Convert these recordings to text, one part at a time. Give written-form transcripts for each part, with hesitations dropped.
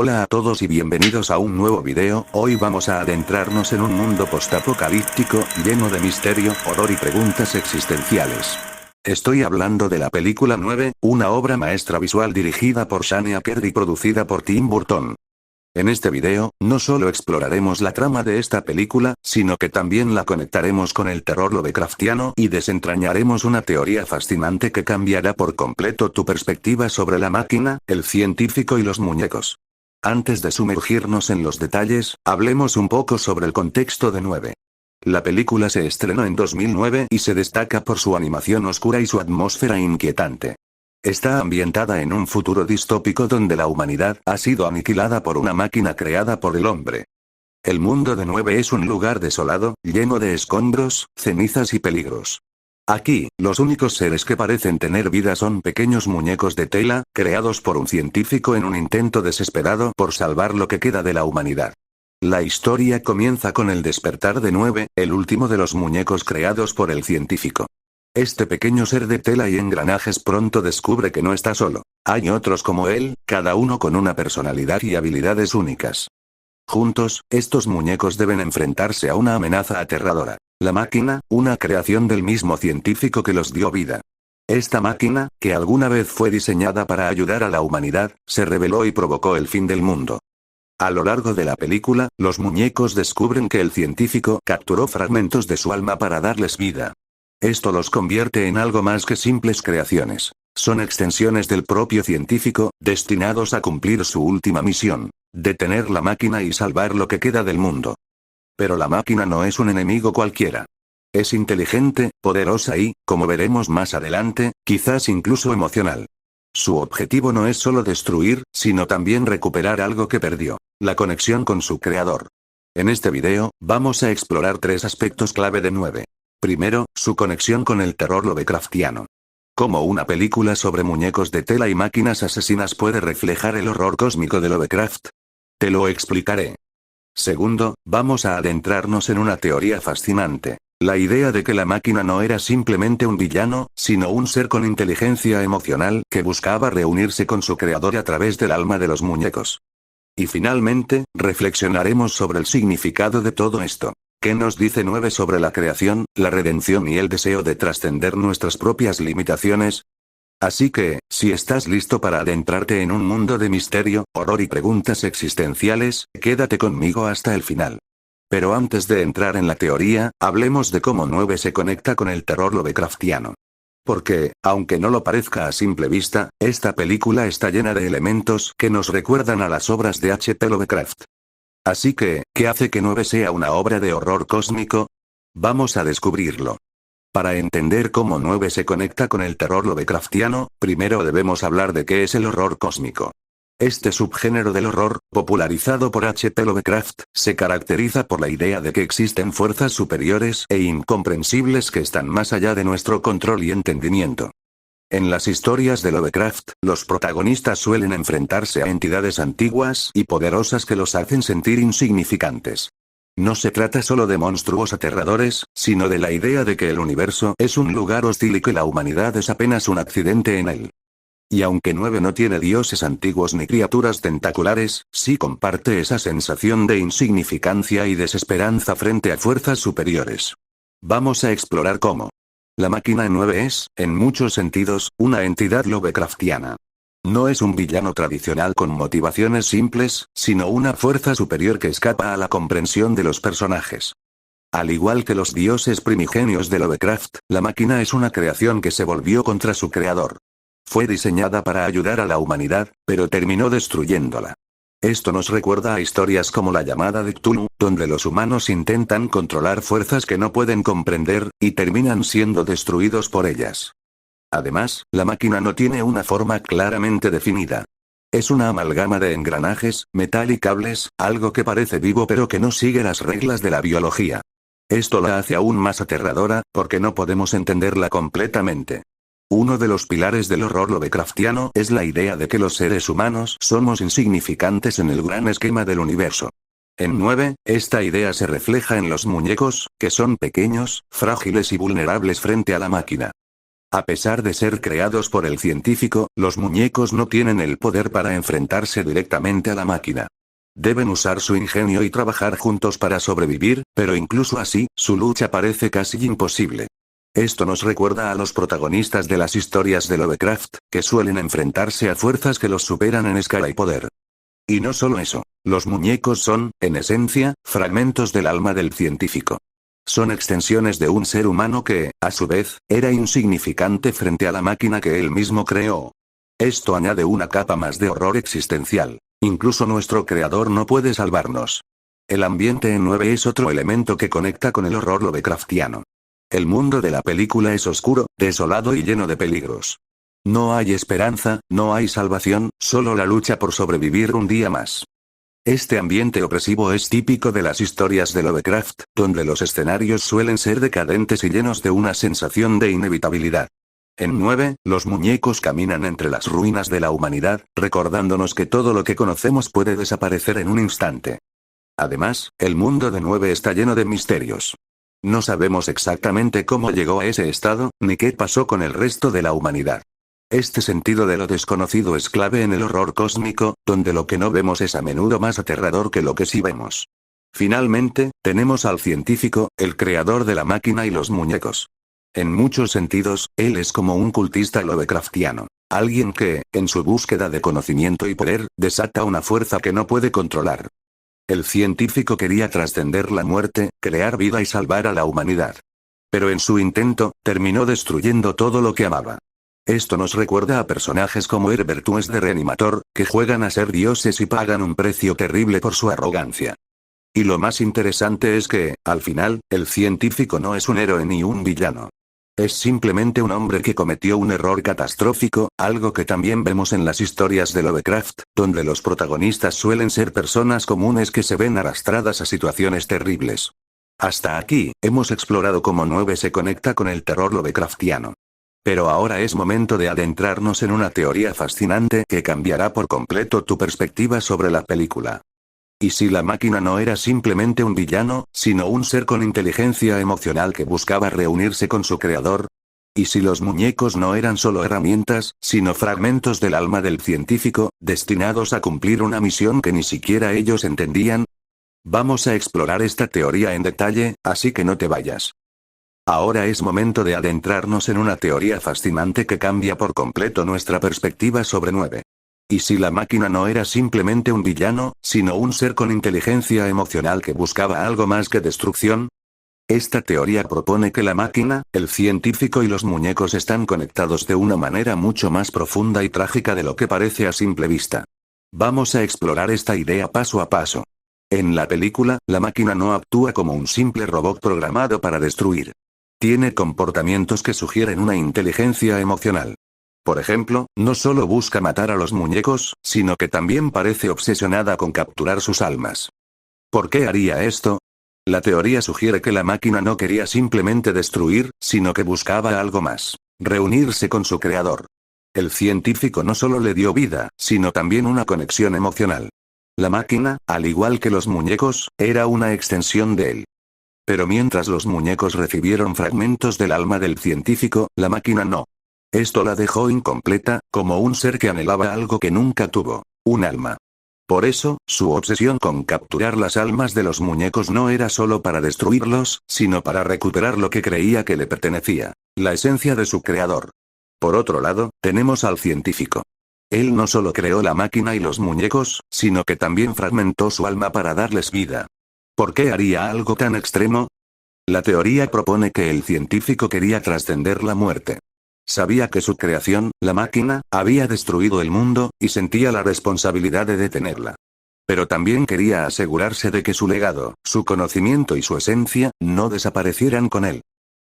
Hola a todos y bienvenidos a un nuevo video. Hoy vamos a adentrarnos en un mundo postapocalíptico, lleno de misterio, horror y preguntas existenciales. Estoy hablando de la película 9, una obra maestra visual dirigida por Shane Acker y producida por Tim Burton. En este video, no solo exploraremos la trama de esta película, sino que también la conectaremos con el terror lovecraftiano y desentrañaremos una teoría fascinante que cambiará por completo tu perspectiva sobre la máquina, el científico y los muñecos. Antes de sumergirnos en los detalles, hablemos un poco sobre el contexto de 9. La película se estrenó en 2009 y se destaca por su animación oscura y su atmósfera inquietante. Está ambientada en un futuro distópico donde la humanidad ha sido aniquilada por una máquina creada por el hombre. El mundo de 9 es un lugar desolado, lleno de escombros, cenizas y peligros. Aquí, los únicos seres que parecen tener vida son pequeños muñecos de tela, creados por un científico en un intento desesperado por salvar lo que queda de la humanidad. La historia comienza con el despertar de 9, el último de los muñecos creados por el científico. Este pequeño ser de tela y engranajes pronto descubre que no está solo. Hay otros como él, cada uno con una personalidad y habilidades únicas. Juntos, estos muñecos deben enfrentarse a una amenaza aterradora. La máquina, una creación del mismo científico que los dio vida. Esta máquina, que alguna vez fue diseñada para ayudar a la humanidad, se rebeló y provocó el fin del mundo. A lo largo de la película, los muñecos descubren que el científico capturó fragmentos de su alma para darles vida. Esto los convierte en algo más que simples creaciones. Son extensiones del propio científico, destinados a cumplir su última misión: detener la máquina y salvar lo que queda del mundo. Pero la máquina no es un enemigo cualquiera. Es inteligente, poderosa y, como veremos más adelante, quizás incluso emocional. Su objetivo no es solo destruir, sino también recuperar algo que perdió: la conexión con su creador. En este video, vamos a explorar tres aspectos clave de 9. Primero, su conexión con el terror lovecraftiano. Cómo una película sobre muñecos de tela y máquinas asesinas puede reflejar el horror cósmico de Lovecraft. Te lo explicaré. Segundo, vamos a adentrarnos en una teoría fascinante. La idea de que la máquina no era simplemente un villano, sino un ser con inteligencia emocional que buscaba reunirse con su creador a través del alma de los muñecos. Y finalmente, reflexionaremos sobre el significado de todo esto. ¿Qué nos dice 9 sobre la creación, la redención y el deseo de trascender nuestras propias limitaciones? Así que, si estás listo para adentrarte en un mundo de misterio, horror y preguntas existenciales, quédate conmigo hasta el final. Pero antes de entrar en la teoría, hablemos de cómo 9 se conecta con el terror lovecraftiano. Porque, aunque no lo parezca a simple vista, esta película está llena de elementos que nos recuerdan a las obras de H.P. Lovecraft. Así que, ¿qué hace que 9 sea una obra de horror cósmico? Vamos a descubrirlo. Para entender cómo 9 se conecta con el terror lovecraftiano, primero debemos hablar de qué es el horror cósmico. Este subgénero del horror, popularizado por H.P. Lovecraft, se caracteriza por la idea de que existen fuerzas superiores e incomprensibles que están más allá de nuestro control y entendimiento. En las historias de Lovecraft, los protagonistas suelen enfrentarse a entidades antiguas y poderosas que los hacen sentir insignificantes. No se trata solo de monstruos aterradores, sino de la idea de que el universo es un lugar hostil y que la humanidad es apenas un accidente en él. Y aunque 9 no tiene dioses antiguos ni criaturas tentaculares, sí comparte esa sensación de insignificancia y desesperanza frente a fuerzas superiores. Vamos a explorar cómo. La máquina 9 es, en muchos sentidos, una entidad lovecraftiana. No es un villano tradicional con motivaciones simples, sino una fuerza superior que escapa a la comprensión de los personajes. Al igual que los dioses primigenios de Lovecraft, la máquina es una creación que se volvió contra su creador. Fue diseñada para ayudar a la humanidad, pero terminó destruyéndola. Esto nos recuerda a historias como La llamada de Cthulhu, donde los humanos intentan controlar fuerzas que no pueden comprender, y terminan siendo destruidos por ellas. Además, la máquina no tiene una forma claramente definida. Es una amalgama de engranajes, metal y cables, algo que parece vivo pero que no sigue las reglas de la biología. Esto la hace aún más aterradora, porque no podemos entenderla completamente. Uno de los pilares del horror lovecraftiano es la idea de que los seres humanos somos insignificantes en el gran esquema del universo. En 9, esta idea se refleja en los muñecos, que son pequeños, frágiles y vulnerables frente a la máquina. A pesar de ser creados por el científico, los muñecos no tienen el poder para enfrentarse directamente a la máquina. Deben usar su ingenio y trabajar juntos para sobrevivir, pero incluso así, su lucha parece casi imposible. Esto nos recuerda a los protagonistas de las historias de Lovecraft, que suelen enfrentarse a fuerzas que los superan en escala y poder. Y no solo eso, los muñecos son, en esencia, fragmentos del alma del científico. Son extensiones de un ser humano que, a su vez, era insignificante frente a la máquina que él mismo creó. Esto añade una capa más de horror existencial. Incluso nuestro creador no puede salvarnos. El ambiente en 9 es otro elemento que conecta con el horror lovecraftiano. El mundo de la película es oscuro, desolado y lleno de peligros. No hay esperanza, no hay salvación, solo la lucha por sobrevivir un día más. Este ambiente opresivo es típico de las historias de Lovecraft, donde los escenarios suelen ser decadentes y llenos de una sensación de inevitabilidad. En 9, los muñecos caminan entre las ruinas de la humanidad, recordándonos que todo lo que conocemos puede desaparecer en un instante. Además, el mundo de 9 está lleno de misterios. No sabemos exactamente cómo llegó a ese estado, ni qué pasó con el resto de la humanidad. Este sentido de lo desconocido es clave en el horror cósmico, donde lo que no vemos es a menudo más aterrador que lo que sí vemos. Finalmente, tenemos al científico, el creador de la máquina y los muñecos. En muchos sentidos, él es como un cultista lovecraftiano. Alguien que, en su búsqueda de conocimiento y poder, desata una fuerza que no puede controlar. El científico quería trascender la muerte, crear vida y salvar a la humanidad. Pero en su intento, terminó destruyendo todo lo que amaba. Esto nos recuerda a personajes como Herbert West de Reanimator, que juegan a ser dioses y pagan un precio terrible por su arrogancia. Y lo más interesante es que, al final, el científico no es un héroe ni un villano. Es simplemente un hombre que cometió un error catastrófico, algo que también vemos en las historias de Lovecraft, donde los protagonistas suelen ser personas comunes que se ven arrastradas a situaciones terribles. Hasta aquí, hemos explorado cómo 9 se conecta con el terror lovecraftiano. Pero ahora es momento de adentrarnos en una teoría fascinante que cambiará por completo tu perspectiva sobre la película. ¿Y si la máquina no era simplemente un villano, sino un ser con inteligencia emocional que buscaba reunirse con su creador? ¿Y si los muñecos no eran solo herramientas, sino fragmentos del alma del científico, destinados a cumplir una misión que ni siquiera ellos entendían? Vamos a explorar esta teoría en detalle, así que no te vayas. Ahora es momento de adentrarnos en una teoría fascinante que cambia por completo nuestra perspectiva sobre 9. ¿Y si la máquina no era simplemente un villano, sino un ser con inteligencia emocional que buscaba algo más que destrucción? Esta teoría propone que la máquina, el científico y los muñecos están conectados de una manera mucho más profunda y trágica de lo que parece a simple vista. Vamos a explorar esta idea paso a paso. En la película, la máquina no actúa como un simple robot programado para destruir. Tiene comportamientos que sugieren una inteligencia emocional. Por ejemplo, no solo busca matar a los muñecos, sino que también parece obsesionada con capturar sus almas. ¿Por qué haría esto? La teoría sugiere que la máquina no quería simplemente destruir, sino que buscaba algo más: reunirse con su creador. El científico no solo le dio vida, sino también una conexión emocional. La máquina, al igual que los muñecos, era una extensión de él. Pero mientras los muñecos recibieron fragmentos del alma del científico, la máquina no. Esto la dejó incompleta, como un ser que anhelaba algo que nunca tuvo: un alma. Por eso, su obsesión con capturar las almas de los muñecos no era solo para destruirlos, sino para recuperar lo que creía que le pertenecía: la esencia de su creador. Por otro lado, tenemos al científico. Él no solo creó la máquina y los muñecos, sino que también fragmentó su alma para darles vida. ¿Por qué haría algo tan extremo? La teoría propone que el científico quería trascender la muerte. Sabía que su creación, la máquina, había destruido el mundo, y sentía la responsabilidad de detenerla. Pero también quería asegurarse de que su legado, su conocimiento y su esencia, no desaparecieran con él.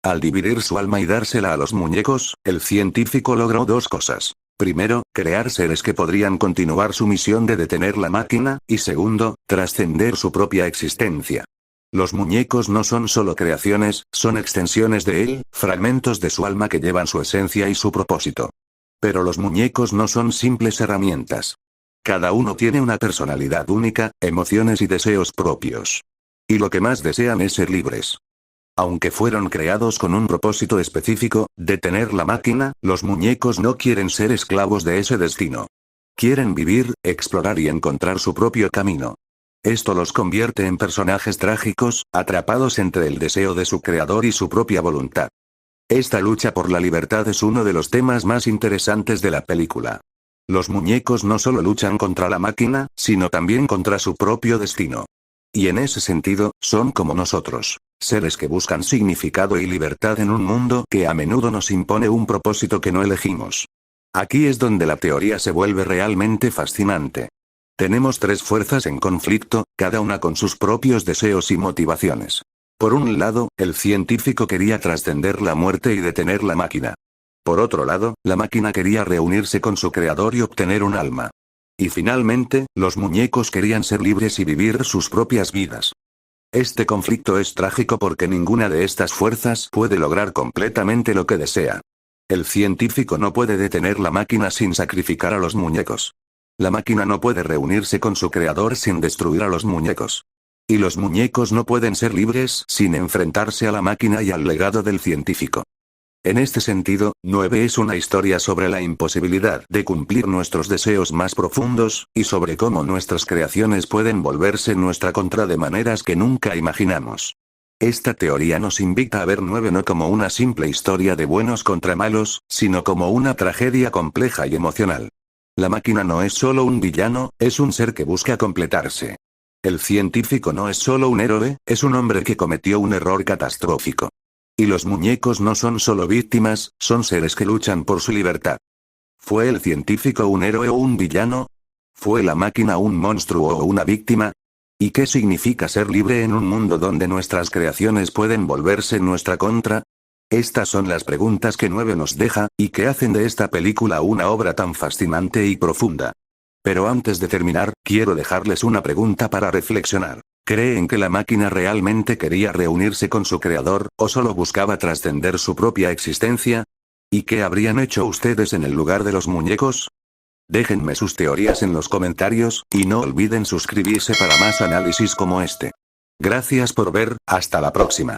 Al dividir su alma y dársela a los muñecos, el científico logró dos cosas. Primero, crear seres que podrían continuar su misión de detener la máquina, y segundo, trascender su propia existencia. Los muñecos no son solo creaciones, son extensiones de él, fragmentos de su alma que llevan su esencia y su propósito. Pero los muñecos no son simples herramientas. Cada uno tiene una personalidad única, emociones y deseos propios. Y lo que más desean es ser libres. Aunque fueron creados con un propósito específico, detener la máquina, los muñecos no quieren ser esclavos de ese destino. Quieren vivir, explorar y encontrar su propio camino. Esto los convierte en personajes trágicos, atrapados entre el deseo de su creador y su propia voluntad. Esta lucha por la libertad es uno de los temas más interesantes de la película. Los muñecos no solo luchan contra la máquina, sino también contra su propio destino. Y en ese sentido, son como nosotros, seres que buscan significado y libertad en un mundo que a menudo nos impone un propósito que no elegimos. Aquí es donde la teoría se vuelve realmente fascinante. Tenemos tres fuerzas en conflicto, cada una con sus propios deseos y motivaciones. Por un lado, el científico quería trascender la muerte y detener la máquina. Por otro lado, la máquina quería reunirse con su creador y obtener un alma. Y finalmente, los muñecos querían ser libres y vivir sus propias vidas. Este conflicto es trágico porque ninguna de estas fuerzas puede lograr completamente lo que desea. El científico no puede detener la máquina sin sacrificar a los muñecos. La máquina no puede reunirse con su creador sin destruir a los muñecos. Y los muñecos no pueden ser libres sin enfrentarse a la máquina y al legado del científico. En este sentido, 9 es una historia sobre la imposibilidad de cumplir nuestros deseos más profundos, y sobre cómo nuestras creaciones pueden volverse en nuestra contra de maneras que nunca imaginamos. Esta teoría nos invita a ver 9 no como una simple historia de buenos contra malos, sino como una tragedia compleja y emocional. La máquina no es solo un villano, es un ser que busca completarse. El científico no es solo un héroe, es un hombre que cometió un error catastrófico. Y los muñecos no son solo víctimas, son seres que luchan por su libertad. ¿Fue el científico un héroe o un villano? ¿Fue la máquina un monstruo o una víctima? ¿Y qué significa ser libre en un mundo donde nuestras creaciones pueden volverse en nuestra contra? Estas son las preguntas que 9 nos deja, y que hacen de esta película una obra tan fascinante y profunda. Pero antes de terminar, quiero dejarles una pregunta para reflexionar. ¿Creen que la máquina realmente quería reunirse con su creador, o solo buscaba trascender su propia existencia? ¿Y qué habrían hecho ustedes en el lugar de los muñecos? Déjenme sus teorías en los comentarios, y no olviden suscribirse para más análisis como este. Gracias por ver, hasta la próxima.